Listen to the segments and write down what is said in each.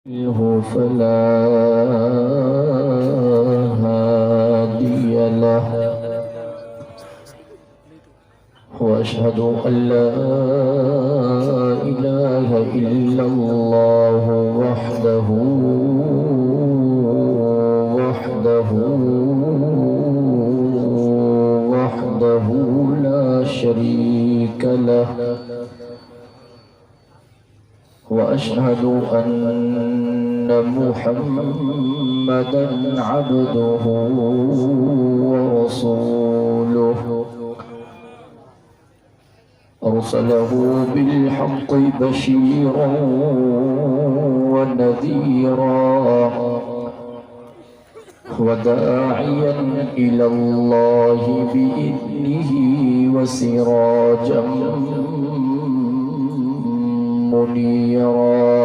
فلا هادي له وأشهد أن لا إله إلا الله وحده لا شريك له وأشهد أن محمدًا عبده ورسوله أرسله بالحق بشيرًا ونذيرًا وداعيًا إلى الله بإذنه وسراجًا منيرا.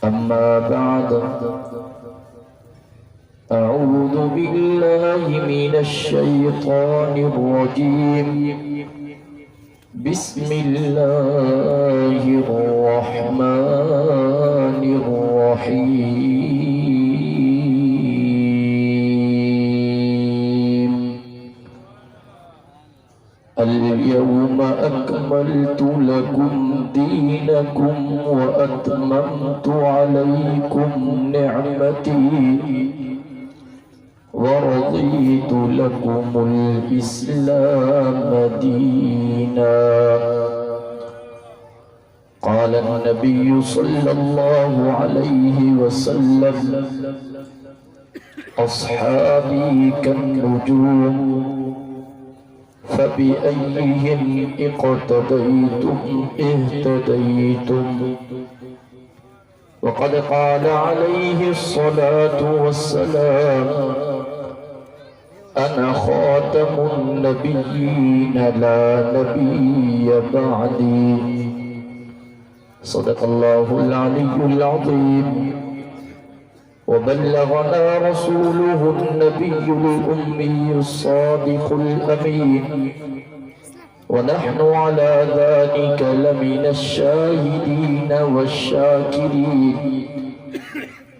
أما بعد، أعوذ بالله من الشيطان الرجيم. بسم الله الرحمن الرحيم. اليوم أكملت لكم دينكم وأتممت عليكم نعمتي ورضيت لكم الإسلام دينا. قال النبي صلى الله عليه وسلم: أصحابي كالنجوم فبأيهم اقتديتم اهتديتم. وقد قال عليه الصلاة والسلام: أنا خاتم النبيين لا نبي بعدي. صدق الله العلي العظيم وبلغنا رسوله النبي الأمي الصادق الأمين، ونحن على ذلك لمن الشاهدين والشاكرين،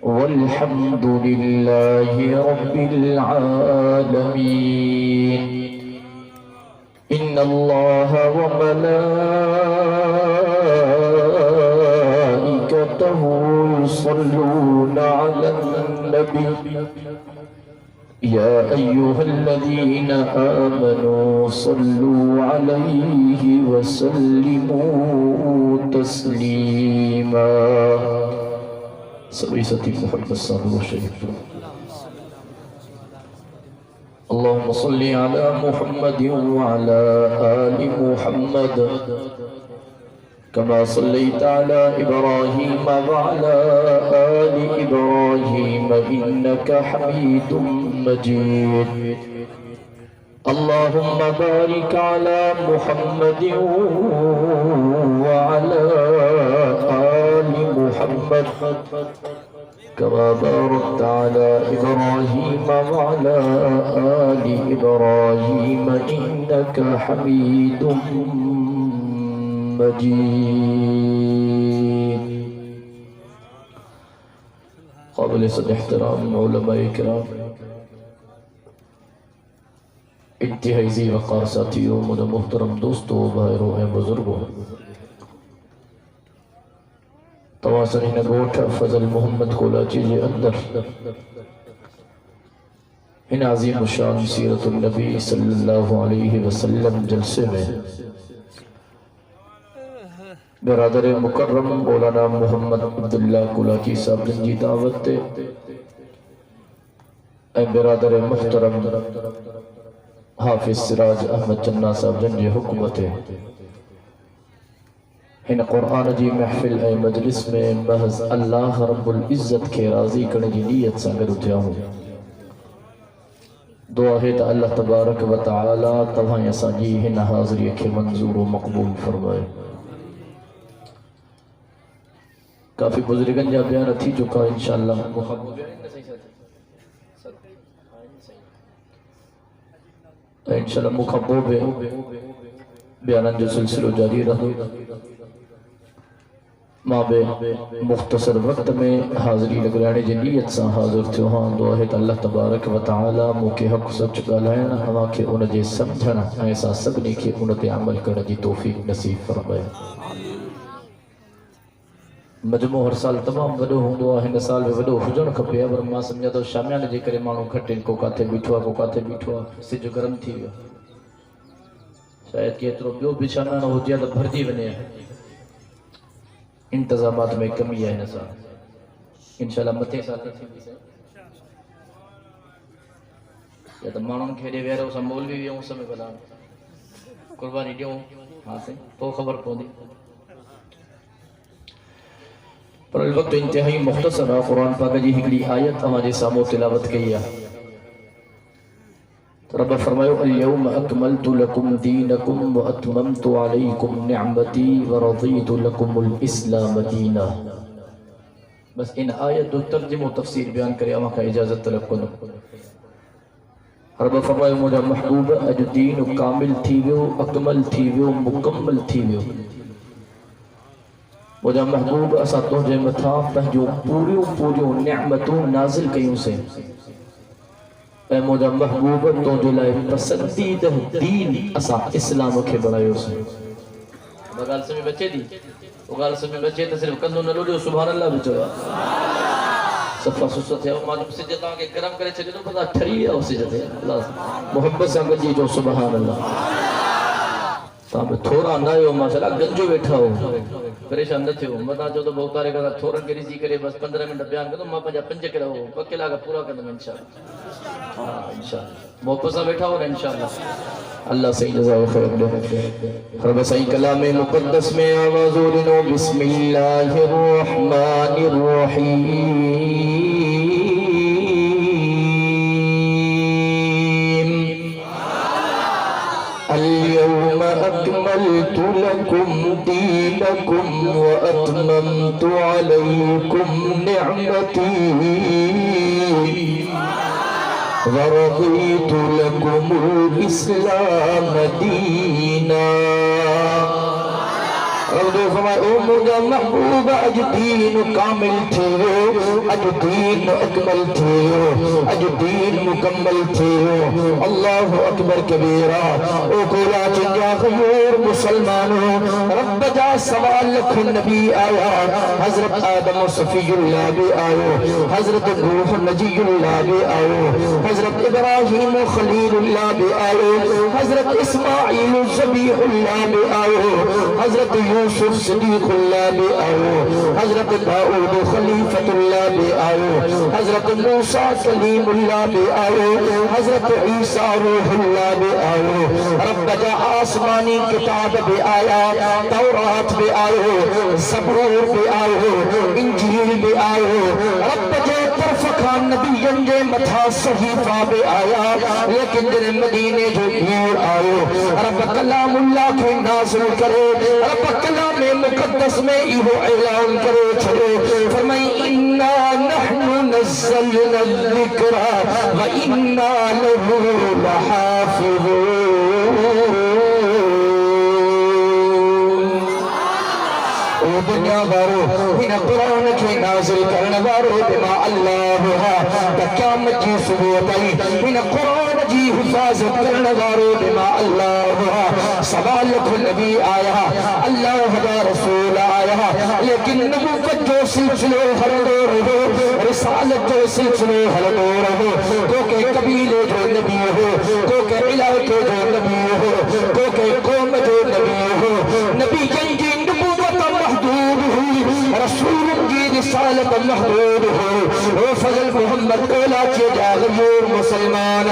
والحمد لله رب العالمين. إن الله وملائكته يصلون على النبي يا أيها الذين آمنوا صلوا عليه وسلموا تسليما. سبي ستي محمد صلى الله عليه وسلم. اللهم صل على محمد وعلى آل محمد كما صليت على إبراهيم وعلى آل إبراهيم إنك حميد مجيد. اللهم بارك على محمد وعلى آل محمد كما باركت على إبراهيم وعلى آل إبراهيم إنك حميد مجيد. قابل صد احترام علماء کرام، انتہائی ذی وقار ساتھیوں، مجھے محترم دوستوں، بھائیروں ہیں، بزرگوں، تواسنین گوٹھ فضل محمد کولاچی جے اندر ان عظیم الشان سیرت النبی صلی اللہ علیہ وسلم جلسے میں برادر مکرم مولانا محمد عبداللہ کولاچی صاحب جنجی دعوت تے اے برادر محترم حافظ سراج احمد چنہ صاحب جنجی حکومت ان قرآن جی محفل اے مجلس میں محض اللہ رب العزت کے راضی کرنے جی نیت سنگر اٹھیا ہوں. دعا ہے تا اللہ تبارک و تعالی تبھائیں ایسا جی ہن حاضری کے منظور و مقبول فرمائے. کافی بزرگن جا بیان تھی چکا انشاءاللہ. انشاءاللہ مخبو بے بیانان جو سلسلو جاری رہو. ماں بے مختصر وقت میں حاضری لگرانے جی نیت سا حاضر تھے ہاں دعا ہے اللہ تبارک و تعالی موکے حق سچ گالائنا ہوا کہ ان جے سمجھنا ایسا سبنی کہ ان تے عمل کرنے جی توفیق نصیب فرمائے مجموع ہر سال تمام وڈو ہوں دعا ہن سال میں وڈو حجن کھپے اور ماں سمجھا تو شامیان جے کرے مانو کھٹن کو کاتے بیٹھوا سج گرم تھی ویا شاید کہ اترو بیو بھی شامیان ہو جیا تو بھرجی بنے انتظامات میں کمی ہے نسا انشاءاللہ متے ساتھ تھی یا تو مانون کھیڑے ویرے اسا مولوی بھی ہوں سمیں بلا قربانی دیوں ہاں سے تو خبر پوندی پر الوقت انتہائی مختصر ہے قرآن پاک جی ہکڑی آیت ہمارے سامو تلاوت کی ہے رب فرمائے اليوم اکملت لکم دینکم واتممت علیکم نعمتی ورضیت لکم الاسلام دینا بس ان آیت دو ترجم و تفسیر بیان کرے اما کا اجازت طلب کنو رب فرمائے مجھا محبوب اج دین کامل تھی ویو اکمل تھی ویو مکمل تھی ویو مجھا محبوب اسا تجھے متھا پہنجو پوریو نعمتوں نازل کیوں سے اے مجھا محبوب تو جلائے پسندید دین اسا اسلام کے بڑھائیو سے بغال سے میں بچے دی بغال سے میں بچے تو صرف کندو نہ لوڑیو سبحان اللہ بچوا صفحہ سست ہے ماجم سجدہ کے کرم کرے چھلے تو پتا ٹھری ہے وہ سجدہ ہے اللہ محبت سے گنجی جو سبحان اللہ تاہم تھوڑا نہ ہو ماشاءاللہ گنجو بیٹھا ہو پریشان نہ تھے ہو مطا جو تو بہت آرے گا تھوڑا کے رضی کرے بس 15 منٹ بیان کرو ماں پنجا پنج کرا ہو پکے لاغا پورا کرنا انشاءاللہ ہاں انشاءاللہ محبت سے بیٹھا ہو رہا انشاءاللہ اللہ صحیح جزا و خیر دے رب صحیح کلام مقدس میں آواز لنو بسم اللہ الرحمن الرحیم اليوم أكملت لكم دينكم وأتممت عليكم نعمتي ورضيت لكم الإسلام دينا رب فرمائے او مجھا محبوب اج دین کامل تھیو اج دین اکمل تھیو اج دین مکمل تھیو اللہ اکبر کبیرہ او کولا چنجا غیور مسلمانوں رب جا سوال لکھ نبی آیا حضرت آدم و صفی اللہ بھی آئے حضرت نوح نجی اللہ بھی آئے حضرت ابراہیم و خلیل اللہ بھی آئے حضرت اسماعیل و زبیح اللہ بھی آئے حضرت یوسف صدیق اللہ بھی آئے حضرت داؤد خلیفت اللہ بھی آئے حضرت موسیٰ کلیم اللہ بھی آئے حضرت عیسیٰ روح اللہ بھی آئے رب جا آسمانی کتاب بھی آیا تورات بھی آئے زبور بھی آئے انجیل بھی آئے رب جا طرف خان نبی جنجے متھا صحیفہ بھی آیا لیکن جن مدینے جو بھیڑ آئے رب کلام اللہ کے نازل کرے رب کلام مقدس میں ایہو اعلان کرے چھڑے فرمائی اِنَّا نَحْنُ نَزَّلْنَا الذِّكْرَ وَإِنَّا لَهُ لَحَافِظُونَ او دنیا وارو ہن قرآن کے نازل کرنے وارو بما اللہ ہا قیامت کی صبح تائی ہن قرآن جی حفاظت کرنے وارو بما اللہ ہا سوال کو نبی آیا اللہ دا رسول آیا لیکن نبوت جو سلسلے ہر دور ہو رسالت جو سلسلے ہر دور ہو تو کہ قبیلے جو نبی ہو تو کہ علاقے جو نبی ہو تو کہ قوم جو نبی ہو نبی جنگی نبوت محدود ہوئی رسول کی رسالت محدود ہو وہ فضل محمد اولا کے جاغیور مسلمان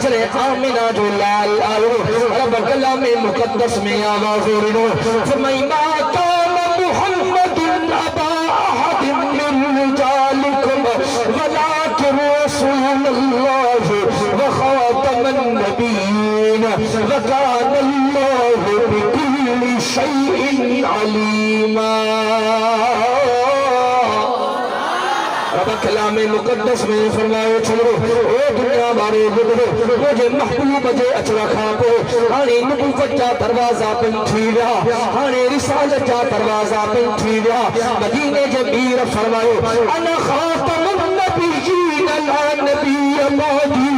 چلے آمنہ جو لال آئے رب کلام مقدس میں آواز رنو فرمائی ما کام محمد ابا احد من رجالکم ولیکن رسول اللہ وخاتم النبیین وکان اللہ بکل شیء علیما اب کلام مقدس میں فرمائے چلو اے دنیا بارے بدھو مجھے محبوب جے اچھا کھاپو ہانے نبوت جا دروازہ پن تھی ویا ہانے رسالت جا دروازہ پن تھی ویا مدینے جے میر فرمائے انا خاتم النبیین لا نبی بعدی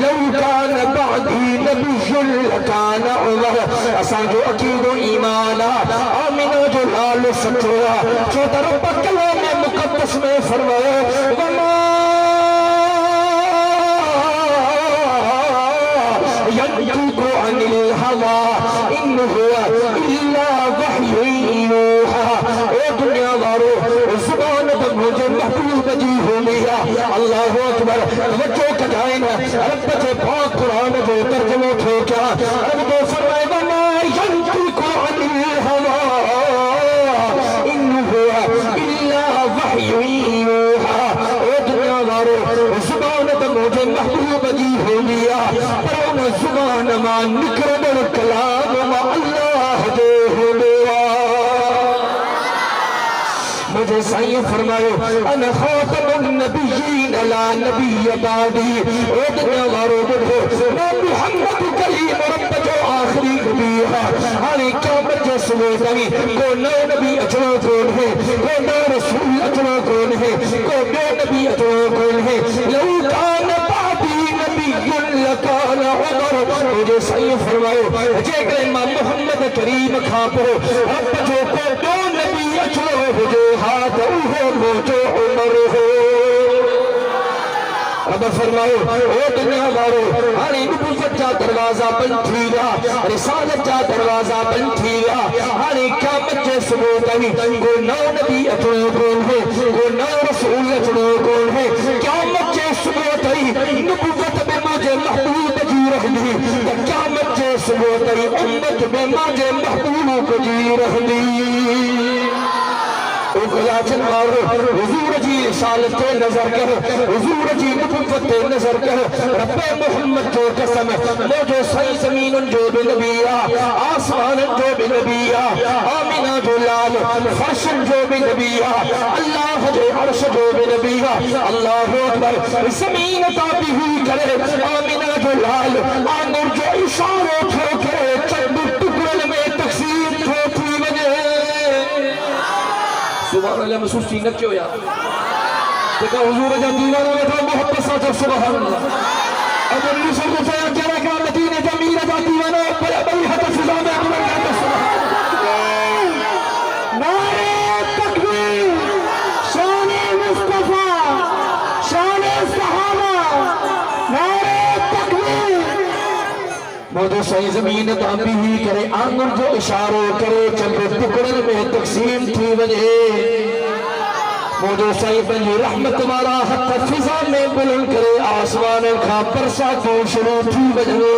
لو کان بعدی نبی لکان عمر اساں جو عقید و ایمان آمین جو لال سچوا جو در کلام مقدس میں فرمائے وما ينطق عن الهوى إن هو إلا وحي يوحى اے دنیا دارو زبان پر مجھے محبوب جی ہو لیا اللہ اکبر توجہ کجائیں رب سے پاک قرآن جو ترجمہ تھے کیا رب تو فرمائے وما ينطق عن الهوى إن هو إلا وحي يوحى اے دنیا دارو زبان پر مجھے محبوب جی ہو لیا پر ان زبان ما نکرد کلام ما اللہ دے ہو لیا مجھے سائیں فرمائے انا خاتم النبیین لا نبی بعدی اے دنیا دارو بدھو میں محمد کلیم رب جو آخری نبی ہے ہانے قیامت جو سلو دنی کو نئے نبی اچھنا کون ہے کو نئے رسول اچھنا کون ہے کو نئے نبی اچھنا کون ہے لو کان بعدی نبی لکان عمر مجھے سائیں فرمائے جے کہ امام محمد کریم کھاپو رب جو کو دو نبی اچھنا ہو ہاتھ اوہ موجو عمر ہو رب فرمائے اے دنیا دارو ہانی نبوت جا دروازہ بن تھیا رسالت جا دروازہ بن تھیا ہانی قیامت جے سبو تاوی کو نو نبی اچھنو کون ہے کو نو رسول اچھنو کون ہے قیامت جے سبو تاوی نبوت میں مجھے محبوب جی رہ دی قیامت جے سبو تاوی امت میں مجھے محبوب جی رہ دی اوکلاچن مارو حضور جی رسالت نظر کر حضور جی نبوت نظر کر رب محمد جو قسم موجو سائی زمین جو بھی نبیہ آسمان جو بھی نبیہ آمینہ جو لال فرش جو بھی نبیہ اللہ جو عرش جو بھی نبیہ اللہ اکبر زمین تابی ہوئی کرے آمینہ جو لال آنگر جو اشاروں تھو کرے چند ٹکڑل میں تقسیم تھو تھی وجہ سبحان اللہ محسوس چی نہ کیوں یار دیکھا حضور جا دیوانہ میں تھا محبت ساتھ سبحان اللہ اب انہی سب کو سیا کیا رکھا مدینہ جا میرہ جا دیوانہ بڑا بڑی حد فضا میں اکبر کہتا سبحان اللہ نعرہ تکبیر شان مصطفیٰ شان صحابہ نعرہ تکبیر موجو سائی زمین تابی ہی کرے آنگر جو اشاروں کرے چند ٹکڑن میں تقسیم تھی وجہ موجو سائی بنی رحمت مارا حتی فضا میں بلند کرے آسمان کھا پرسا کو شروع تھی وجہ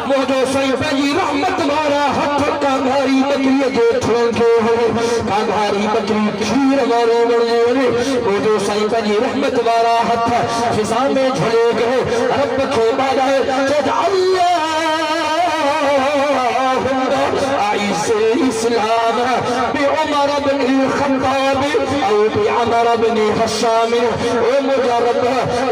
موجو سائی بنی رحمت مارا حتی کانگھاری بکری جو تھونکے ہوئے کانگھاری بکری کھیر مارے بڑھے ہوئے موجو سائی بنی رحمت مارا حتی فضا میں جھلے گئے رب کے بعد ہے جد اللہ عیس اسلام بعمر بن الخطاب او بعمر بن حشام اے مجرد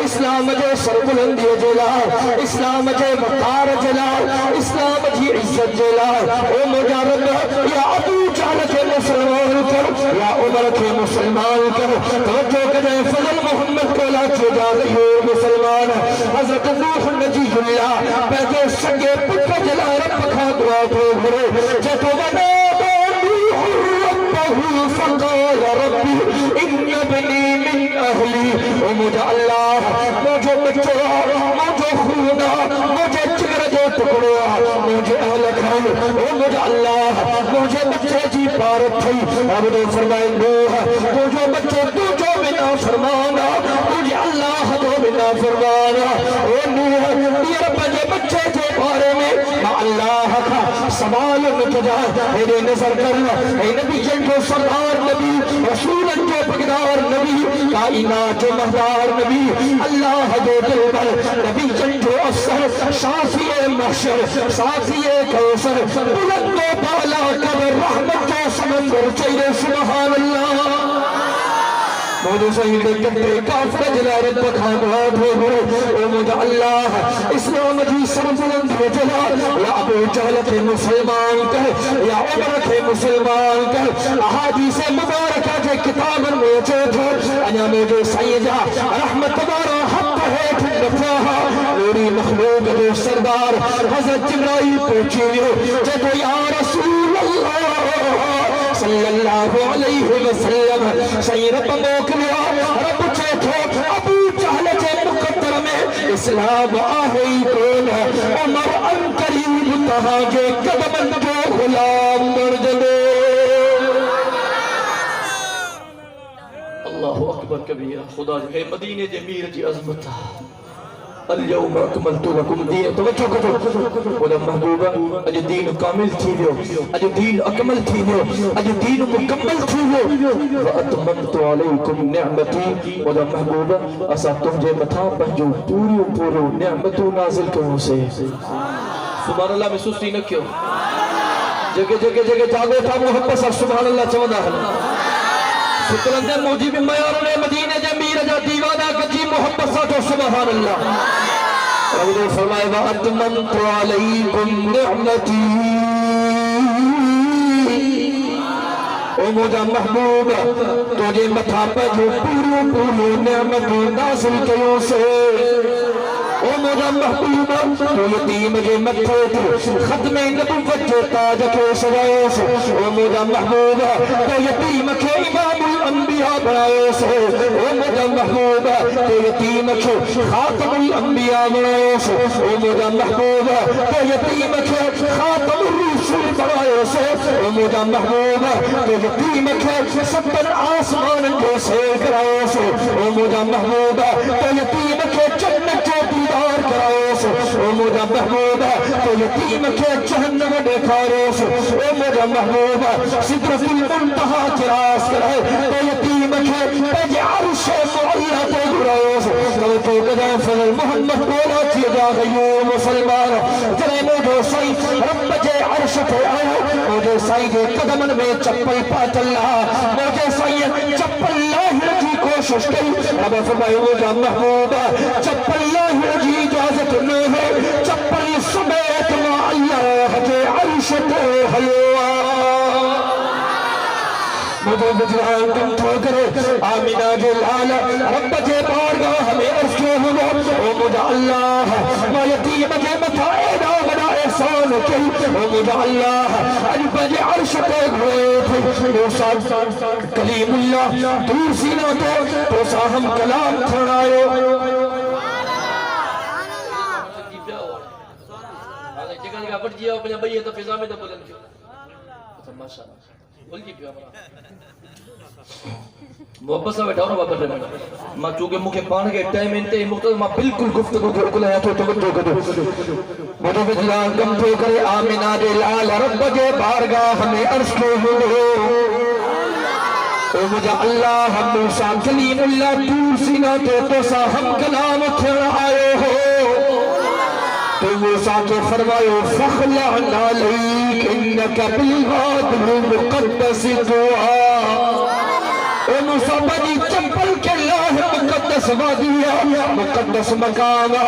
اسلام جے سربلندی جلال اسلام جے مقار جلال اسلام جی عزت جلال اے مجرد یا ابو جہل کے مسلمان کر یا عمر کے مسلمان کر توجہ کرے فضل محمد کو لاچے جا رہی ہو مسلمان حضرت نوح نجی اللہ پیدے سنگے پکا جلا رب کھا دعا کو گھرے جتو بنا فقال ربی ان ابنی من اہلی مجھے اللہ مجھے بچہ مجھے خونا مجھے چگر جو ٹکڑا مجھے اہل کھائی مجھے اللہ مجھے بچے جی پارت تھی اب تو فرمائیں نوح مجھے بچے تو جو بنا فرمانا مجھے اللہ تو بنا فرمانا اے نوح یہ رب یہ بچے کے بارے میں اللہ کا سوال متجا میرے نظر کرنا اے نبی جن کو سردار نبی رسول جو پگدار نبی کائنات جو مہدار نبی اللہ جو دلبر نبی جن جو افسر شافی محشر صافی کوثر بلند و بالا کر رحمت کا سمندر چاہیے سبحان اللہ مجھے صحیح کرتے کافر جلا رب خامات ہو گئے او مجھے اللہ اسلام جی سربلند ہو جلا یا ابو جہل کے مسلمان کہے یا عمر کے مسلمان کہے احادیث مبارکہ کے کتاب موجود ہے انہا مجھے سیدہ رحمت بارا حق ہے ٹھنڈفاہا میری مخلوق جو سردار حضرت جبرائیل پوچھی جدو یا رسول اللہ صلی اللہ علیہ وسلم صحیح رب موکلیا رب چیتھو ابو جہل کے مقدر میں اسلام آہی کون ہے عمر ان قریب تہاں کے قدمن جو غلام مردنے اللہ اکبر کبیرہ خدا جو ہے مدینے جے میر جی عظمت اليوم اکملت لکم دین توجہ کرو خدا محبوبہ اج دین کامل تھی دیو اج دین اکمل تھی دیو اج دین مکمل تھی دیو واتممت علیکم نعمتی خدا محبوبہ اسا تم جے متھا پنجو پوری پورو نعمتو نازل کرو سے سبحان اللہ میں سستی نہ کیوں جگہ جگہ جگہ جاگو تھا محبت سب سبحان اللہ چوندہ ہے شکرن دے موجب میارنے مدینہ جے میر جا دیوانہ کجی محبت ساتھو سبحان اللہ رب نے فرمائے وَأَتْمَمْتُ عَلَيْكُمْ نِعْمَتِي او مجھا محبوب تجھے متھا پہ جو پورو پورو نعمت نازل کیوں سے او مجھا محبوب تو یتیم جے متھے تھے ختم نبوت جو تاج کے سوائے سے او مجھا محبوب تو یتیم کے امام الانبیاء بنائے سے او مجھا محبوب تو یتیم کے خاتم الانبیاء بنائے سے او مجھا محبوب تو یتیم کے خاتم الرسول بنائے سے او مجھا محبوب تو یتیم کے ستر آسمان کو سیر کرائے سے او مجھا محبوب تو یتیم کے جنت جو دیدار کرائے سے او مجھا محبوب تو یتیم کے جہنم دکھائے سے او مجھا محبوب صدرت المنتہا چراس کرائے تو یتیم کے پیج عرش معلیٰ تو گرائے سے تو قدر فضل محمد بولا چیئے جا غیوم مسلمان جنہیں مجھے سائی رب جے عرش پہ آیا مجھے سائی جے قدمن میں چپل پات اللہ مجھے سائی چپل لاہر جی کوشش کی اب فرمائے مجھا محبوب چپل لاہر جی اجازت نہیں ہے چپل سمیت ما اللہ جے عرش پہ حلوہ مجھے بجران کم تو کرے آمینہ جو لالا رب جے بارگاہ ہمیں عرض کیوں ہوا او مجھا اللہ ما یتیم جے متھائے دا بنا احسان کی او مجھا اللہ عجب جے عرش پہ گھوئے تھے موسیٰ کلیم اللہ دور سینہ تو ساہم کلام تھڑائے جگہ جگہ بڑھ جیا اپنے بھئی تو فضا میں تو بلند کیوں ماشاءاللہ بول جی پیو محبت سے بیٹھا ہوں بابا رہے ماں چونکہ مکھے پان کے ٹائم انتے مختلف ماں بالکل گفتگو جو ہے تو توجہ کرو مجھے بجلان کم تو کرے آمینہ دے لال رب جے بارگاہ ہمیں عرض کو ہو او مجھا اللہ موسیٰ کلیم اللہ دور سینہ تو سا ہم کلام تھڑ آئے ہو تو موسیٰ کے فرمائے فخلعنا لیک انکا بالغاد المقدس دعا اے موسیٰ بنی چمپل کے اللہ مقدس وادیا مقدس مقامہ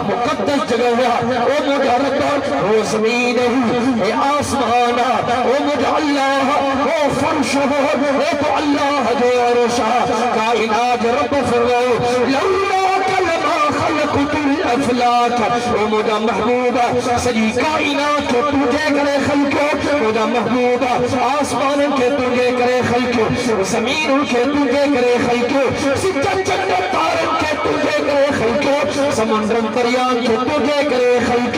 مقدس جگہ اے مجھا رب وہ زمین ہی اے آسمانہ اے مجھا اللہ وہ فرش ہو اے تو اللہ جو عرشہ کائنات رب فرمائے لولا کلمہ خلقت الافلاک اے مجھا محبوبہ سجی کائنات کے تجھے کرے خلق مجھا محبوبہ آسمان کے تجھے کرے خلق زمین کے تجھے کرے خلق ستر جنت تارن کے تجھے کرے خلق سمندرن تریان کے تجھے کرے خلق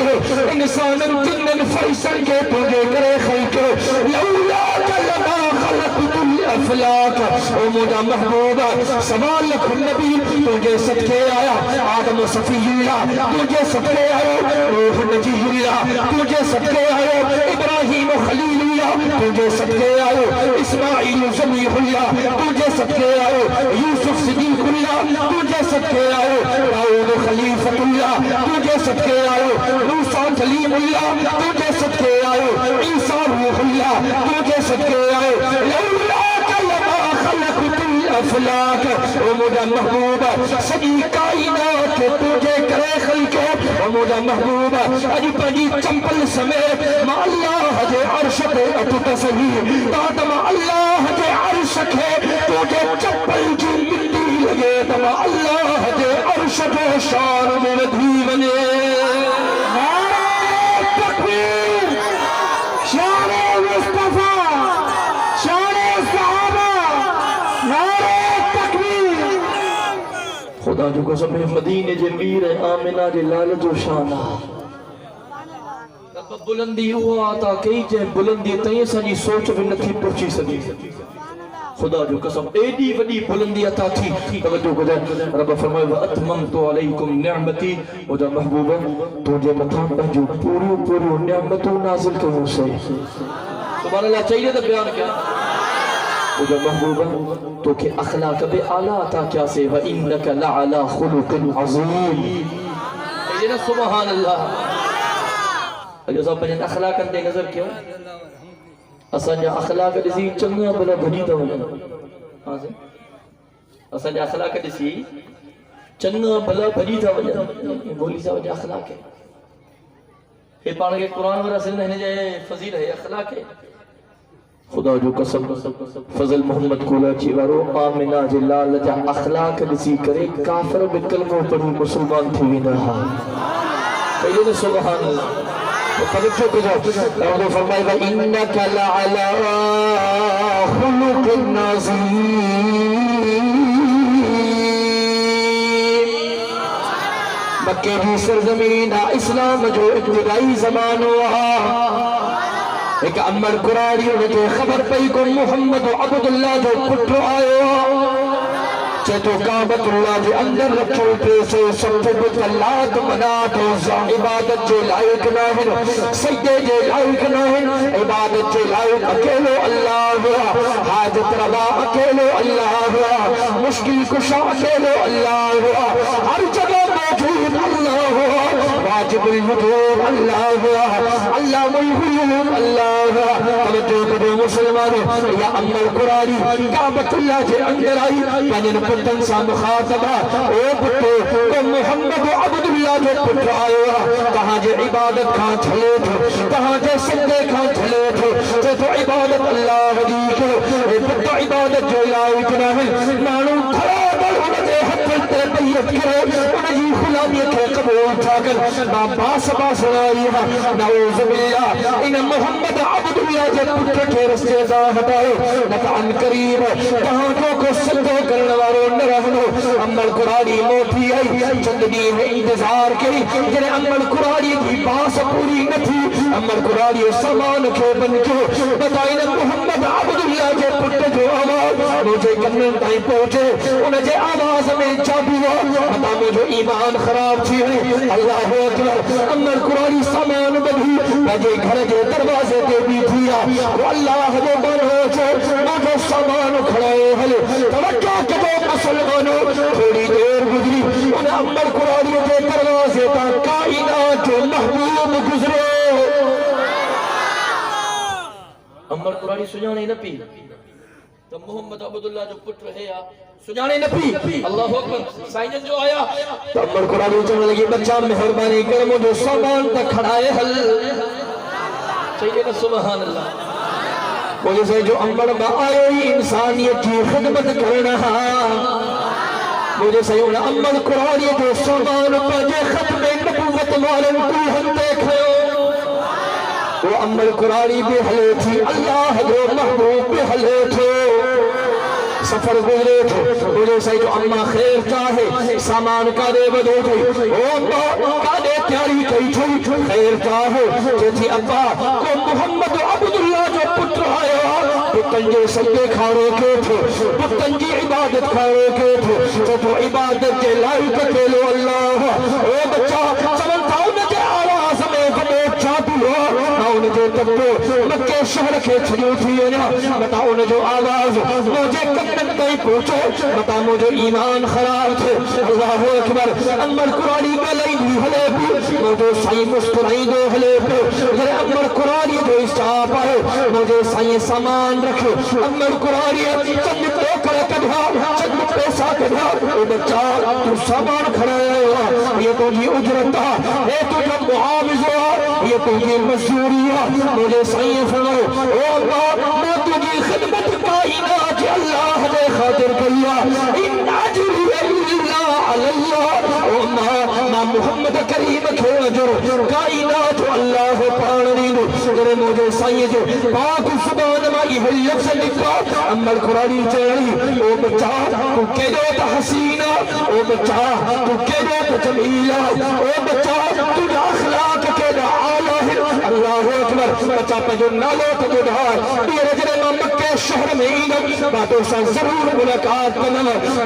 انسانن جنن فرسن کے تجھے کرے خلق لولا کلمہ خلقت الافلاک او مجھا محبوبہ سوال لکھ نبی تجھے صدقے آیا آدم صفی اللہ تجھے صدقے آیا روح نجی اللہ تجھے صدقے آیا ابراہیم خلیل اللہ تجھے صدقے آیا اسماعیل زمیح اللہ تجھے صدقے آیا یوسف صدیق اللہ تجھے صدقے آیا داؤد خلیفت اللہ تجھے صدقے آیا موسیٰ کلیم اللہ تجھے صدقے آیا عیسیٰ روح اللہ تجھے صدقے آیا لولا کلمہ خلقت الافلاک او مجھا محبوب سجی کائنات تجھے کرے خلق او مجھا محبوب اج پنجی چمپل سمیت ما اللہ جے عرش تے اتو تسہی تاہم اللہ جے عرش ہے تجھے چپل کی مٹی لگے تم اللہ جے عرش کے شان میں ودھی بنے تکبیر شان مصطفیٰ شان صحابہ نعرہ تکبیر خدا جو قسم مدینے جے میر آمنہ جے لال جو شانہ رب بلندی ہوا آتا کئی جے بلندی تئیں سجی سوچ بھی نتھی پرچی سجی خدا جو قسم ایڈی وڈی بلندی عطا تھی توجہ کو جائے رب فرمائے وَأَتْمَمْتُ عَلَيْكُمْ نِعْمَتِي مجھا محبوبہ تجھے متھا پہنجو پوری نعمتوں نازل کروں سے سبحان اللہ چاہیے تو بیان کیا مجھا محبوبہ تو کہ اخلاق بے اعلیٰ عطا کیا سے وَإِنَّكَ لَعَلَى خُلُقٍ عَظِيمٍ چاہیے نا سبحان اللہ اگر صاحب پہنجن اخلاق اندے نظر کیا اسان جا اخلاق دسی چنگا بلا بھجی تا وجہ اسان جا اخلاق دسی چنگا بلا بھجی تا وجہ بولی سا وجہ اخلاق ہے یہ پانا کہ قرآن ورہ سلنہ ہنے جائے فضیل ہے اخلاق ہے خدا جو قسم فضل محمد کولا چی وارو آمنہ جلال جا اخلاق دسی کرے کافر بکلموں پڑھی مسلمان تھی نہا پہلے نے سبحان اللہ توجہ کو جاؤ اور فرمائے وَإِنَّكَ لَعَلَىٰ خُلُقٍ عَظِيمٍ مکہ کی سرزمین اسلام جو ابتدائی زمان ہوا ایک امر قرآنی انہیں خبر پئی کو محمد عبداللہ جو پٹر آئے چیتو کعبت اللہ جے اندر رکھو پیسے سب بت اللہ منات عبادت جے لائق ناہن سجدے جے لائق ناہن عبادت جے لائق اکیلو اللہ ہوا حاجت روا اکیلو اللہ ہوا مشکل کشا اکیلو اللہ ہوا ہر جگہ موجود اللہ ہوا واجب الوجود اللہ ہوا اللہ ملحوم اللہ ہوا توجہ کرو مسلمانوں یا امر قرآنی کعبت اللہ جے اندر آئی پنجن پتن سا مخاطبہ او پتو تو محمد عبداللہ جو پتر آئے کہاں جے عبادت کھاں چھلے تھے کہاں جے سندے کھاں چھلے تھے تو عبادت اللہ دی کے پتو عبادت جو لائق نہ مانو کھڑا بڑھ انہیں حد تے بیت کرے انہیں غلامیت کے قبول اٹھا کر باس باس رائی ہے نعوذ باللہ ان محمد عبداللہ جو پتر کے رستے دا ہٹائے نتعن کریم کہاں جو کو سندے کرنے والوں رہنو امر قرآنی موتی آئی چندنی میں انتظار کی جنہیں امر قرآنی کی باس پوری نہ تھی امر قرآنی سامان کے بن کے بتائیں محمد عبداللہ کے پٹے جو آواز مجھے کنن تائیں پہنچے انہیں جے آواز میں چابوا بتا مجھے ایمان خراب تھی ہے اللہ اکبر امر قرآنی سامان بدھی مجھے گھر کے دروازے دے بھی دیا وہ اللہ جو بن ہو چھے مجھے سامان کھڑائے ہلے توجہ کے مسلمانوں تھوڑی دیر گزری انہیں امر قرآنی کے دروازے تا کائنات جو محبوب گزرے امر قرآنی سجانے نہ پی تو محمد عبداللہ جو پتر ہے سجانے نہ پی اللہ اکبر سائنجن جو آیا تو امر قرآنی چاہنے لگی بچہ مہربانی کر مجھے سامان تک کھڑائے حل چاہیے نا سبحان اللہ بولے سے جو امر میں آئے ہی انسانیت کی خدمت کرنا مجھے صحیح انہیں امر قرآنی جو سامان پاجے ختم نبوت معلوم کو ہم دیکھے وہ امر قرآنی بھی حلے تھی اللہ جو محبوب بھی حلے تھے سفر گزرے تھے مجھے صحیح جو اممہ خیر چاہے سامان کا دے بدو تھے وہ اممہ کا دے تیاری کئی تھی خیر چاہے جیسی ابا کو محمد عبداللہ جو پتر آیا پتن جے سجدے کھاڑے کے تھے پتن جی عبادت کھاڑے کے تھے تو عبادت جے لائق کھیلو اللہ اے بچہ سمنتا انہیں جے آواز میں گموٹ چاہتی ہو انہیں جو تبو مکہ شہر کے چھجو تھی بتا انہیں جو آواز مجھے کنن کہیں پوچھو بتا مجھے ایمان خراب تھے اللہ اکبر امر قرآنی میں لئی بھی حلے بھی مجھے سائی مسکرائی دو حلے بھی امر قرآنی جو اسٹاپ آئے مجھے سائی سامان رکھے امر قرآنی چند تو کرے کدھا چند پیسہ کدھا اے بچہ تو سامان کھڑا ہے یہ تو جی اجرت ہے تو جو معاوض ہے یہ تو جی مزدوری ہے مجھے صحیح فرماؤ او اللہ میں تجھی خدمت کائنات اللہ نے خاطر کیا ان اجری اللہ علی اللہ او ماں محمد کریم کے اجر کائنات اللہ پاڑنی میرے مجھے صحیح جو پاک سبحان مائی حلیت سے لکھا امر قرآنی چڑھی او بچہ تو کہہ تا حسینہ او بچہ تو کہہ تا جمیلہ او بچہ تو اخلاق کہہ دا آلہ اللہ اکبر بچہ پہ جو نالو تو دھار یہ رجل میں مکہ شہر میں ہی باتوں سے ضرور ملاقات کرنا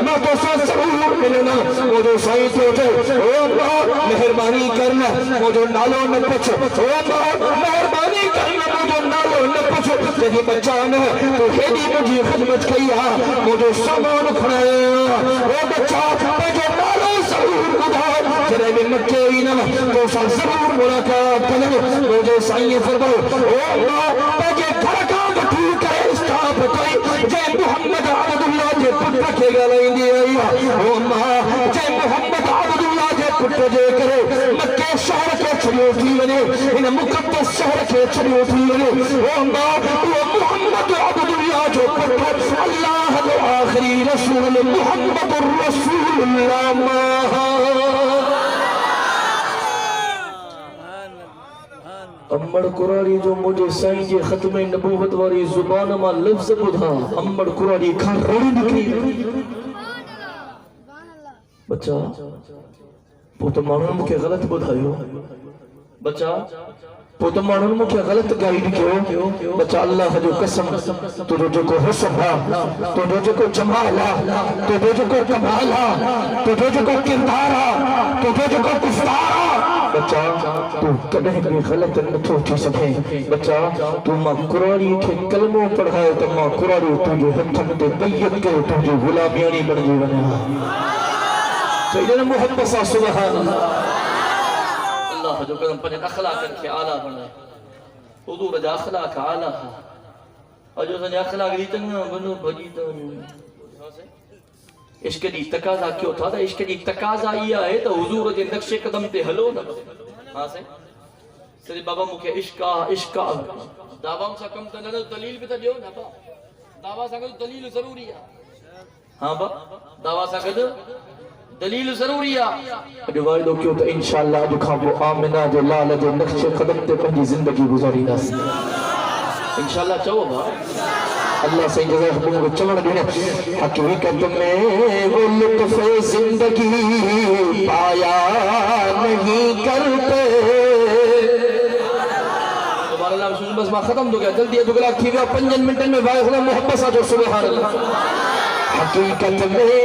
باتوں سے ضرور ملنا مجھے صحیح سوچے او اللہ مہربانی کرنا مجھے نالو نہ پچھ او اللہ مہربانی کرنا مجھے نالو نہ پچھ جدی بچانا تو ہیدی مجھے خدمت کیا مجھے سامان کھڑایا او بچہ مجھے نالو ضرور ادھار جرے میں مکہ ہی نہ تو سا ضرور ملاقات کرنا مجھے صحیح فرماؤ او اللہ مجھے گھر کا بٹھو کرے اسٹاپ کوئی جے محمد عبداللہ جے پٹھا کے گلائیں دی آئی او اللہ جے محمد عبداللہ جے پٹھا جے کرے مکہ شہر کے چھڑیوں تھی بنے انہیں مقدس شہر کے چھڑیوں تھی بنے او اللہ وہ محمد عبداللہ جو پٹھا اللہ جو آخری رسول محمد الرسول اللہ امڑ قرآنی جو مجھے سائیں جے ختم نبوت واری زبان ما لفظ بدھا امڑ قرآنی کھان روڑی نکلی بچہ پوتا مانون مکہ غلط بدھائیو بچہ پوتا مانون مکہ غلط گائیڈ کیوں بچہ اللہ جو قسم تو جو کو حسن تو جو کو جمال تو جو کو کمال تو جو کو کردار تو جو کو کفار بچہ تو کدھیں بھی غلط نہ تھوچی سکیں بچہ تو ماں قرآنی کے کلموں پڑھائے تو ماں قرآنی تجھے ہتھم تے بیت کے تجھے غلامیانی بن جی بنا سیدنا محمد سبحان اللہ جو قدم پنجن اخلاق کے آلہ بنا حضور جا اخلاق آلہ اور جو سنجا اخلاق دیتن بنو بجیتن عشق دی تقاضا کیوں تھا دا عشق دی تقاضا یہ ہے تو حضور دے نقش قدم تے ہلو نا ہاں سے سری بابا مکہ عشقا دعوام سا کم تا نہ دلیل بھی تا دیو نا با دعویٰ سا کدو دلیل ضروری ہے ہاں با دعویٰ سا کدو دلیل ضروری ہے جو وائدو کیوں تا انشاءاللہ جو کھابو آمنہ جو لالہ جو نقش قدم تے پہنجی زندگی گزاری نا انشاءاللہ چاہو با اللہ سے جزائے حکم کو چمڑ دینے حقیقت میں وہ لطف زندگی پایا نہیں کرتے دوبارہ اللہ سن بس ماں ختم دو گیا جلدی ہے دگلا کھی گیا 5 منٹن میں بھائی خدا محبت سا جو سبحان اللہ حقیقت میں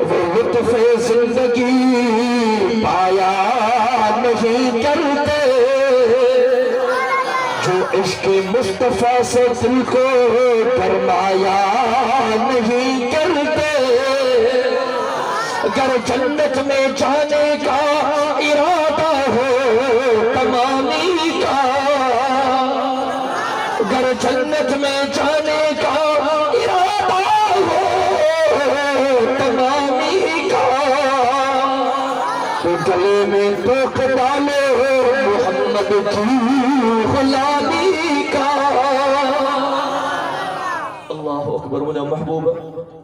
وہ لطف زندگی پایا نہیں کرتے جو عشق مصطفیٰ سے دل کو گرمایا نہیں کرتے اگر جنت میں جانے کا ارادہ ہو تمامی کا اگر جنت میں جانے کا ارادہ ہو تمامی کا تو گلے میں توق ڈالو محمد کی غلامی کا اللہ اکبر مجھے محبوب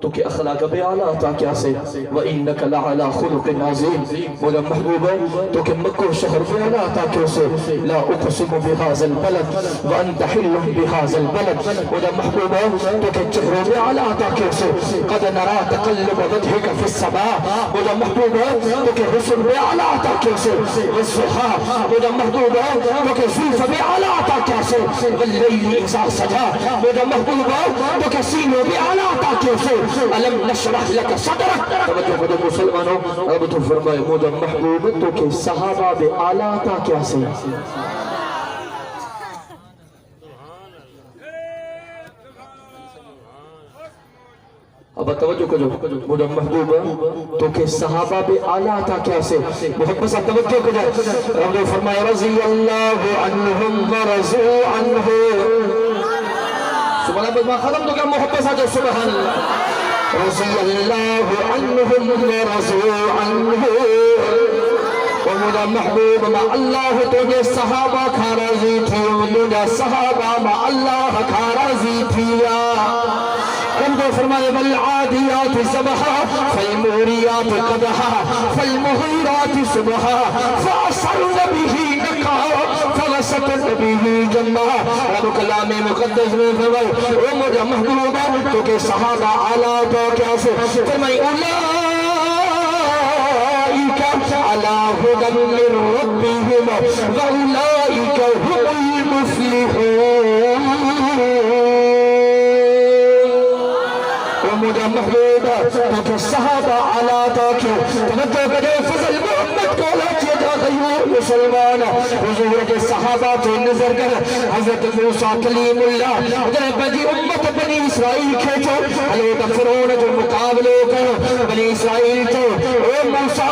تو کہ اخلاق بے عالی عطا کیا سے وَإِنَّكَ لَعَلَى خُلُقٍ عَظِيمٍ مجھے محبوب تو کہ مکہ شہر بے عالی عطا کیا سے لا اقسم بهذا البلد وانت حل بهذا البلد مجھے محبوب تو کہ چہرے بے عالی عطا کیا سے قد نرى تقلب وجهك في السماء مجھے محبوب تو کہ حسن بے عالی عطا کیا سے والضحى مجھے محبوب تو کہ زلف بے عالی عطا کیا سے واللیل اذا سجا مجھے محبوب تو کہ سینوں بے عالی عطا کیا سے علم نشرح لك صدرك توجہ خود مسلمانوں اب تو فرمائے مجھے محبوب تو کہ صحابہ بے اعلیٰ تھا کیا سے اب توجہ کرو مجھے محبوب تو کہ صحابہ بے اعلیٰ تھا کیا سے محبت صاحب توجہ کرو اب تو فرمائے رضی اللہ عنہم ورضوا عنہ سبحان اللہ ختم تو کیا محبت صاحب سبحان اللہ رضی اللہ عنہم ورضوا عنہ وہ مجھا محبوب ما اللہ تجھے صحابہ کھا راضی تھی مجھا صحابہ ما اللہ کھا راضی تھی رب کو فرمائے والعادیات ضبحا فالموریات قدحا فالمغیرات صبحا فأثرن به نقعا فوسطن به جمعا رب کلام مقدس میں فرمائے وہ مجھا محبوبہ تو کہ صحابہ علا تو کیسے فرمائے على هدى من ربهم وأولئك هم المفلحون ومجھے محبوبہ تو صحابہ علا تاکہ توجہ کرے فضل محمد کو لاچے جا غیور مسلمان حضور کے صحابہ تو نظر کر حضرت موسیٰ کلیم اللہ حضرت بنی امت بنی اسرائیل کھیچو حضرت فرعون جو مقابلے کر بنی اسرائیل تو اے موسیٰ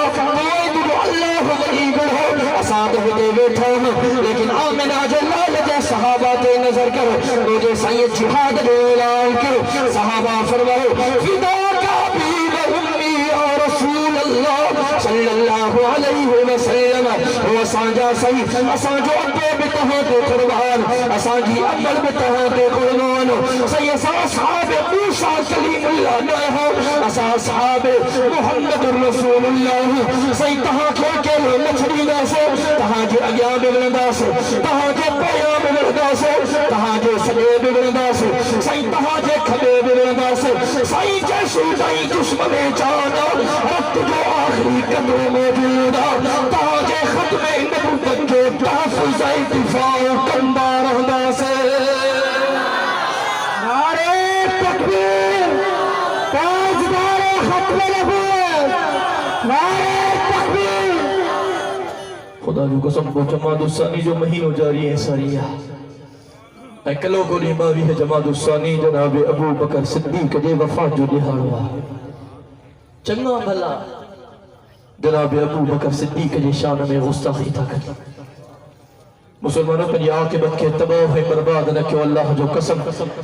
اللہ ولی گڑھو اساد ہوتے بیٹھا ہوں لیکن آمنہ جلال جے صحابہ تے نظر کر مجھے سید جہاد دے اعلان کر صحابہ فرمائے فداک ابی و امی یا رسول اللہ صلی اللہ علیہ وسلم وہ سانجا صحیح اسانجو ابے بتہاں تے قربان اسانجی عمل بتہاں تے قربان سید صحاب موسیٰ کلیم اللہ نہ ہو اصحاب محمد رسول اللہ سید تہاں کے مچھڑی دا سے تہاں جے اگیاں بگڑندا سے تہاں جے پیاں بگڑندا سے تہاں جے سڑے بگڑندا سے سید تہاں جے کھڑے بگڑندا سے سید جے سوزائی جسم میں جانا رب جو آخری قدر موجودا تہاں جے ختم نبوت کے تحفظ دفاع کندہ رہندا سے نعرے تکبیر تاجدار ختم نبوت نعرے تکبیر خدا جو قسم کو جماعت الثانی جو مہینوں جاری ہے ساریہ اکلو کو نیماوی ہے جماعت الثانی جناب ابو بکر صدیق جے وفات جو دہاڑوا چنگا بھلا جناب ابو بکر صدیق جے شان میں غستاخی تھا کر مسلمانوں پر یہ عاقبت کے تباہ ہے برباد نہ کیوں اللہ جو قسم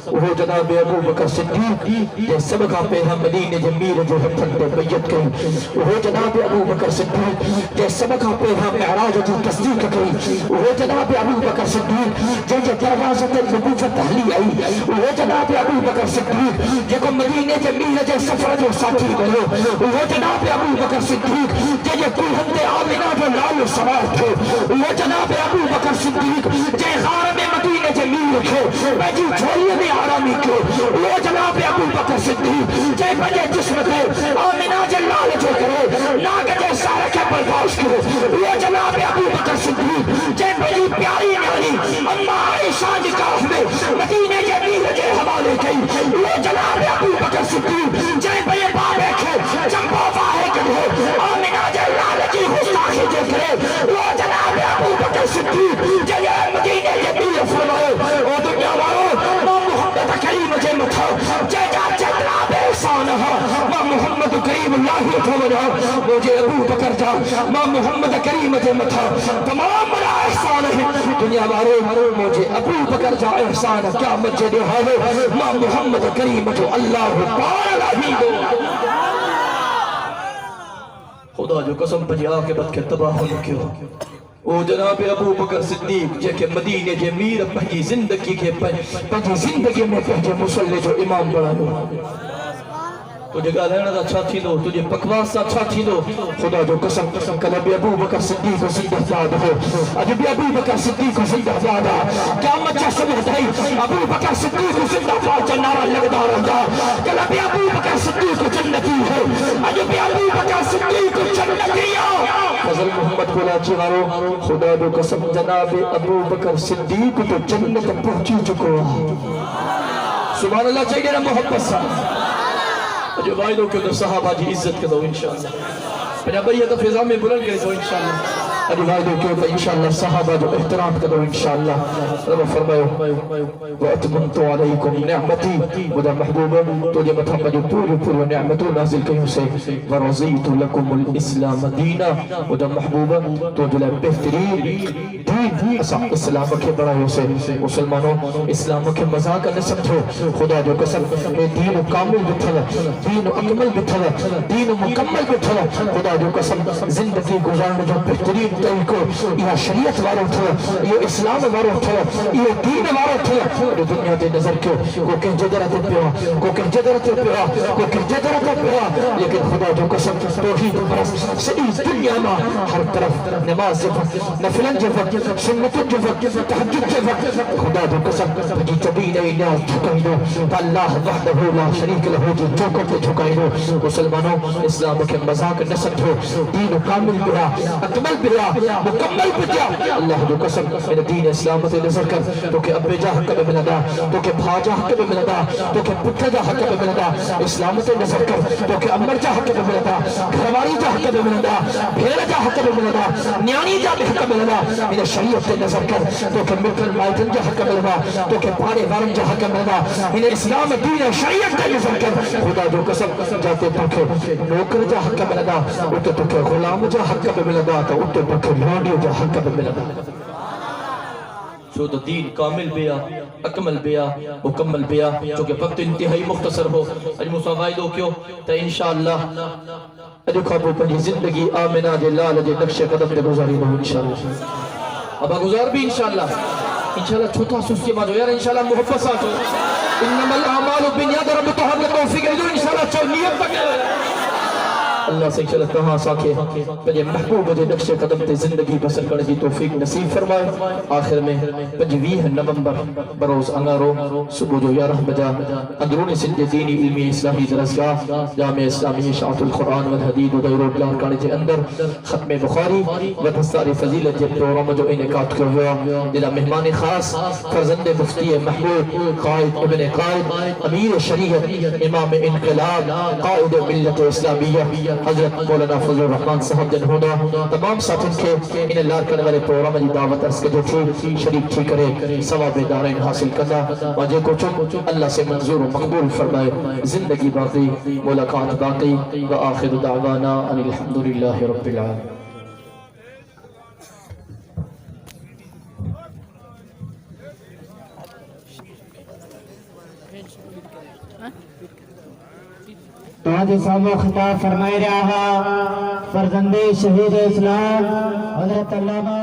وہ جناب ابو بکر صدیق یہ سبقہ پہ ہم مدینہ جمیر جو ہتھن پہ بیعت کری وہ جناب ابو بکر صدیق یہ سبقہ پہ ہم معراج جو تصدیق کری وہ جناب ابو بکر صدیق جو دروازہ نبوت تحلی آئی وہ جناب ابو بکر صدیق جو کو مدینہ جمیر جو سفر جو ساتھی بنو وہ جناب ابو بکر صدیق جو کوہنت آمنہ جو لال سوار تھے وہ جناب ابو بکر صدیق جے غار میں مدینہ جمیل کے بجی جھولیے میں آرامی کے وہ جناب ابو بکر صدیق جے بجے جسم کے آمنہ جلال جو کرے ناک جے سارے کے برداشت کرے وہ جناب ابو بکر صدیق جے بجی پیاری میاری اما عائشہ نکاح میں مدینہ جمیل جے حوالے گئی وہ جناب ابو بکر صدیق جے بجے بابے کے جنبو باہے کرے آمنہ جلال کی گستاخی جو کرے وہ جناب ابو بکر صدیق جے مدینہ جمیل فرمائے او دنیا والوں ماں محمد کریم جے متھا جے جا جناب احسان ماں محمد کریم اللہ اتھوڑا مجھے ابو بکر جا ماں محمد کریم جے متھا تمام بڑا احسان ہے دنیا والوں مجھے ابو بکر جا احسان کیا مجھے دے حالے ماں محمد کریم جو اللہ تعالیٰ ہی دو خدا جو قسم پجی عاقبت کے تباہ ہونے کیوں او جناب ابو بکر صدیق جے کہ مدینہ جے میر پہنجی زندگی کے پہنجی زندگی میں پہنجے مسلح جو امام بڑھا دو تجھے گا رہنا دا چھا تھی دو تجھے پکواس دا چھا تھی دو خدا جو قسم کلب ابو بکر صدیق و زندہ زاد ہو عجب ابو بکر صدیق و زندہ زاد کیا مچہ سمجھ دائی ابو بکر صدیق و زندہ زاد جنارہ لگدار ہوتا کلب ابو بکر صدیق و جنتی ہے عجب ابو بکر صدیق و جنتی ہے فضل محمد کولا چیغارو خدا جو قسم جناب ابو بکر صدیق تو جنت پہنچی چکو سبحان اللہ چاہیے نا محبت سا جو بھائیوں کے صحابہ جی عزت کے دو انشاءاللہ پھر اب یہ تو فضا میں بلند کرے دو انشاءاللہ ادھی بھائیوں کے اوپر انشاءاللہ صحابہ جو احترام کے دو انشاءاللہ رب فرمائے وَأَتْمُمْتُ عَلَيْكُمْ نِعْمَتِي مدہ محبوبہ تو جب محمد پور نعمتوں نازل کہیں سے وَرَضِيتُ لَكُمُ الْإِسْلَامَ دِينَ مدہ محبوبہ تو جو بہترین دین اسلام کے بڑا سے مسلمانوں اسلام کے مذاق نہ سمجھو خدا جو قسم اے دین کامل بتھل دین اکمل بتھل دین مکمل بتھل خدا جو قسم زندگی گزارنے جو بہترین طریقو یہ شریعت وارو تھا یہ اسلام وارو تھا یہ دین وارو تھا جو دنیا تے نظر کیوں کو کہ جدرت پیوا کو کہ جدرت پیوا کو کہ جدرت پیوا لیکن خدا جو قسم توحید پرست صحیح دنیا میں ہر طرف نماز جب نفلن جب سنت جب تہجد جب خدا جو قسم جی تبین نیاز جھکائی دو اللہ وحدہ لا شریک لہو جو چوکر تے جھکائی دو مسلمانوں اسلام کے مذاق نہ سمجھو دین کامل بیا اکمل بیا مکمل بیا اللہ جو قسم میرے دین اسلام تے نظر کر تو کہ ابے جا حق میں ملدا تو کہ بھا جا حق میں ملدا تو کہ پتر جا حق میں ملدا اسلام تے نظر کر تو کہ امر جا حق میں ملدا گھرواری جا حق میں ملدا بھیڑ جا حق میں ملدا نیانی جا حق میں ملدا میرے شریعت تے نظر کر تو کہ ملکن مائتن جا حق میں ملدا تو کہ پارے وارن جا حق میں ملدا میرے اسلام دین شریعت تے نظر کر خدا جو قسم جاتے پکھے نوکر جا حق میں ملدا اتے پکھے غلام جا حق میں ملدا تو اتے پکھے لانڈی جا حق میں ملدا جو دین کامل بیا اکمل بیا مکمل بیا جو کہ وقت انتہائی مختصر ہو اج مساوائد ہو کیوں تا انشاءاللہ اج خوابو پنی زندگی آمنہ دے لال دے نقش قدم دے گزاری ہو انشاءاللہ ابا گزار بھی انشاءاللہ چھوٹا سستی ماں جو یار انشاءاللہ محبت ساتھ ہو انما الاعمال بالنیات رب تو ہم نے توفیق دے انشاءاللہ چو نیت تک اللہ سے انشاءاللہ تہاں ساکھے پنجے محبوب دے نقش قدم تے زندگی بسر کرنے دی توفیق نصیب فرمائے آخر میں 25 نومبر بروز انگارو صبح جو 11 بجا اندرون سندھ دینی علمی اسلامی درسگاہ جامع اسلامی اشاعت القرآن والحدید و دور بلان کانے دے اندر ختم بخاری و دستار فضیلت جب پروگرام جو انعقاد کر ہوا دلہ مہمان خاص فرزند مفتی محمود قائد ابن قائد امیر شریعت امام انقلاب قائد ملت اسلامیہ حضرت مولانا فضل الرحمن صاحب جنہونا تمام ساتھن کے ان اللہ کرنے والے پروگرام جی دعوت عرض کے جو تھی شریک تھی کرے ثواب دارین حاصل کرنا واجہ کو چم اللہ سے منظور و مقبول فرمائے زندگی باقی ملاقات باقی و آخر دعوانا ان الحمدللہ رب العالمین تو آج صاحب خطاب فرمائے رہا فرزند شہید اسلام حضرت علامہ